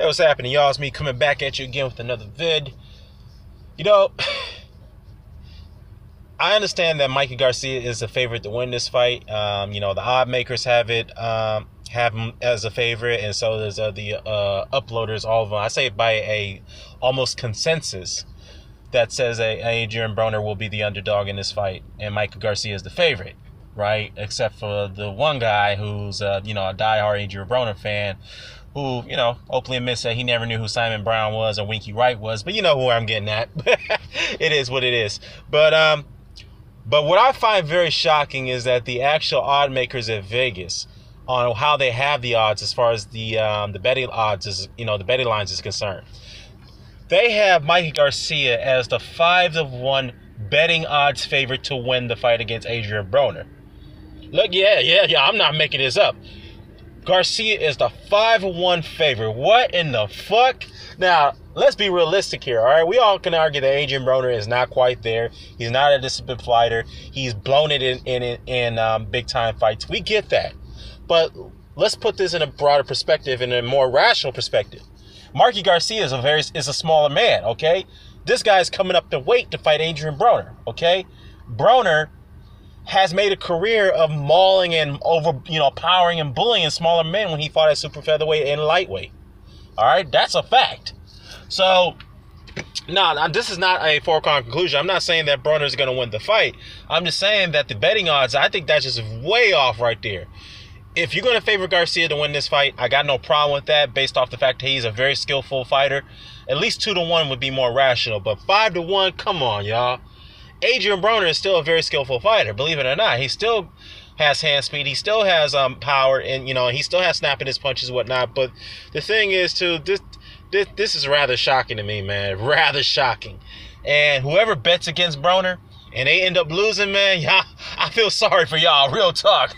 Hey, what's happening, y'all? It's me coming back at you again with another vid. You know, I understand that Mikey Garcia is the favorite to win this fight. The odd makers have him as a favorite, and so does the uploaders. All of them, I say by a almost consensus that says Adrien Broner will be the underdog in this fight, and Mikey Garcia is the favorite, right? Except for the one guy who's a diehard Adrien Broner fan, who, openly admits that he never knew who Simon Brown was or Winky Wright was, but you know who I'm getting at. It is what it is. But what I find very shocking is that the actual odd makers at Vegas, on how they have the odds as far as the betting odds is, the betting lines is concerned, they have Mikey Garcia as the 5-1 betting odds favorite to win the fight against Adrien Broner. Look, yeah, I'm not making this up. Garcia is the 5-1 favorite. What in the fuck? Now, let's be realistic here, all right? We all can argue that Adrien Broner is not quite there. He's not a disciplined fighter. He's blown it in big-time fights. We get that. But let's put this in a broader perspective, in a more rational perspective. Mikey Garcia is a smaller man, okay? This guy's coming up to weight to fight Adrien Broner, okay? Broner has made a career of mauling and powering and bullying smaller men when he fought at super featherweight and lightweight. All right, that's a fact. So, no, this is not a foregone conclusion. I'm not saying that Broner is going to win the fight. I'm just saying that the betting odds, I think that's just way off right there. If you're going to favor Garcia to win this fight, I got no problem with that based off the fact that he's a very skillful fighter. At least 2-1 would be more rational, but 5-1, come on, y'all. Adrien Broner is still a very skillful fighter, believe it or not. He still has hand speed. He still has power, and he still has snapping his punches and whatnot. But the thing is, too, this is rather shocking to me, man. Rather shocking. And whoever bets against Broner and they end up losing, man, yeah, I feel sorry for y'all. Real talk.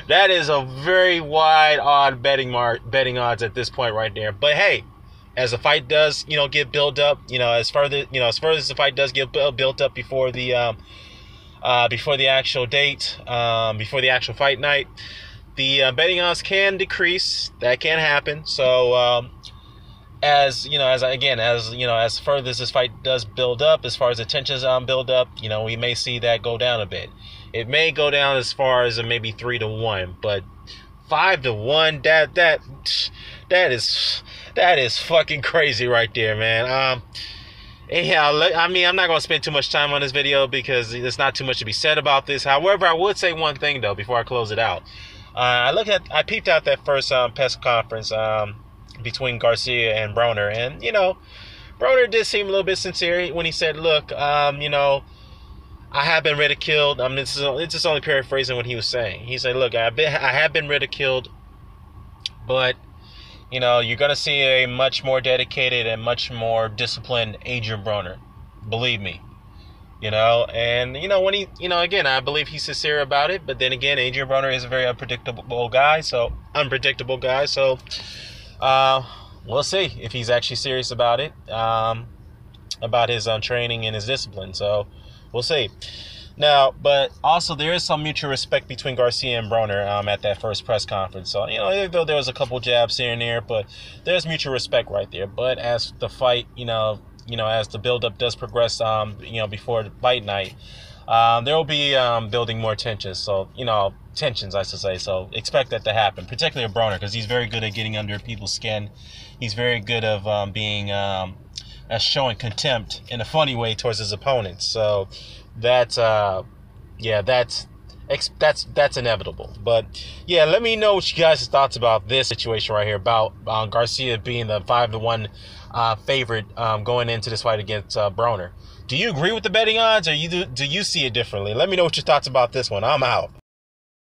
That is a very wide odd betting odds at this point right there. But hey, as the fight does, get built up, as further as the fight does get built up before the actual date, before the actual fight night, the betting odds can decrease. That can happen. So, as further as this fight does build up, as far as the tensions build up, we may see that go down a bit. It may go down as far as maybe 3-1, but 5-1, that is fucking crazy right there, man. Anyhow, I'm not going to spend too much time on this video because there's not too much to be said about this. However, I would say one thing, though, before I close it out. I peeped out that first press conference between Garcia and Broner, and, Broner did seem a little bit sincere when he said, look, I have been ridiculed. It's just only paraphrasing what he was saying. He said, look, I have been ridiculed, but you're going to see a much more dedicated and much more disciplined Adrien Broner. Believe me. And, when he, again, I believe he's sincere about it. But then again, Adrien Broner is a very unpredictable guy. So, we'll see if he's actually serious about it, about his training and his discipline. So, we'll see. Now, but also there is some mutual respect between Garcia and Broner at that first press conference. So, though there was a couple jabs here and there, but there's mutual respect right there. But as the fight, as the buildup does progress, before the fight night, there will be building more tensions. So, tensions, I should say. So expect that to happen, particularly with Broner, because he's very good at getting under people's skin. He's very good of being showing contempt in a funny way towards his opponents. So that's inevitable. But yeah, let me know what you guys' thoughts about this situation right here, about Garcia being the 5-1 favorite going into this fight against Broner. Do you agree with the betting odds, or do you see it differently? Let me know what your thoughts about this one. I'm out.